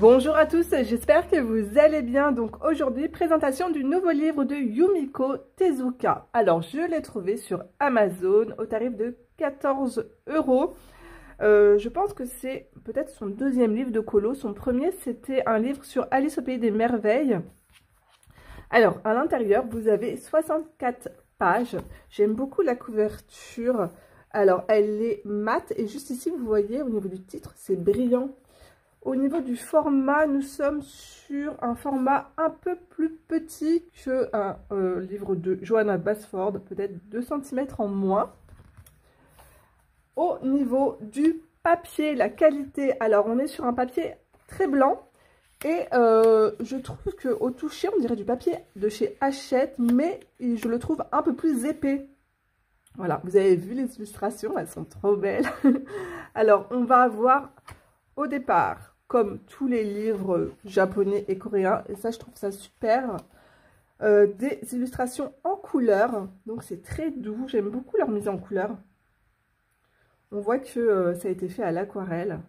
Bonjour à tous, j'espère que vous allez bien. Donc aujourd'hui, présentation du nouveau livre de Yumiko Tezuka. Alors je l'ai trouvé sur Amazon au tarif de 14 €. Je pense que c'est peut-être son deuxième livre de colo. Son premier, c'était un livre sur Alice au pays des merveilles. Alors à l'intérieur, vous avez 64 pages. J'aime beaucoup la couverture. Alors elle est mate et juste ici, vous voyez au niveau du titre, c'est brillant. Au niveau du format, nous sommes sur un format un peu plus petit qu'un livre de Johanna Basford, peut-être 2 cm en moins. Au niveau du papier, la qualité, alors on est sur un papier très blanc et je trouve qu'au toucher, on dirait du papier de chez Hachette, mais je le trouve un peu plus épais. Voilà, vous avez vu les illustrations, elles sont trop belles. Alors, on va avoir au départ, comme tous les livres japonais et coréens, et ça je trouve ça super, des illustrations en couleur, donc c'est très doux, j'aime beaucoup leur mise en couleur. On voit que ça a été fait à l'aquarelle.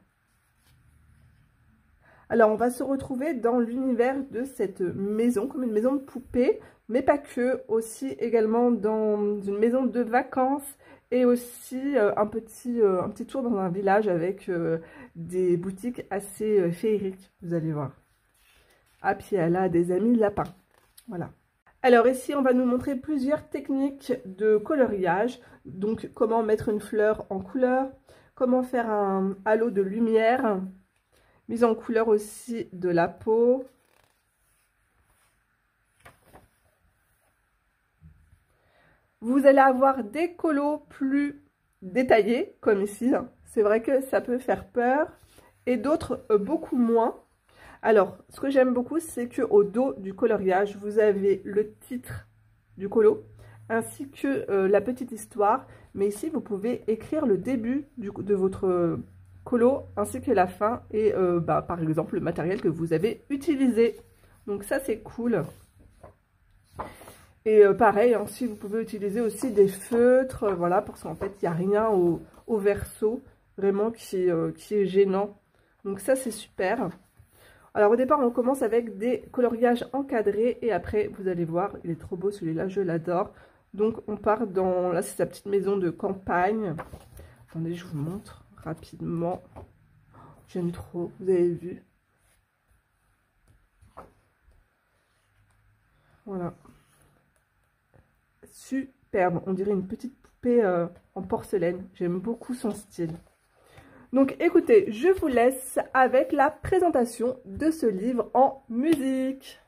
Alors on va se retrouver dans l'univers de cette maison, comme une maison de poupée, mais pas que, aussi également dans une maison de vacances, et aussi un petit tour dans un village avec des boutiques assez féeriques, vous allez voir. Ah, puis elle a des amis lapins, voilà. Alors ici, on va nous montrer plusieurs techniques de coloriage. Donc, comment mettre une fleur en couleur, comment faire un halo de lumière, mise en couleur aussi de la peau. Vous allez avoir des colos plus détaillés, comme ici. C'est vrai que ça peut faire peur. Et d'autres beaucoup moins. Alors, ce que j'aime beaucoup, c'est qu'au dos du coloriage, vous avez le titre du colo, ainsi que la petite histoire. Mais ici, vous pouvez écrire le début de votre colo, ainsi que la fin, et par exemple, le matériel que vous avez utilisé. Donc ça, c'est cool. Et pareil, hein, si vous pouvez utiliser aussi des feutres, voilà, parce qu'en fait, il n'y a rien au verso, vraiment, qui est gênant. Donc ça, c'est super. Alors au départ, on commence avec des coloriages encadrés, et après, vous allez voir, il est trop beau celui-là, je l'adore. Donc on part dans, là, c'est sa petite maison de campagne. Attendez, je vous montre rapidement. J'aime trop, vous avez vu. Voilà. Superbe, on dirait une petite poupée en porcelaine. J'aime beaucoup son style. Donc écoutez, je vous laisse avec la présentation de ce livre en musique.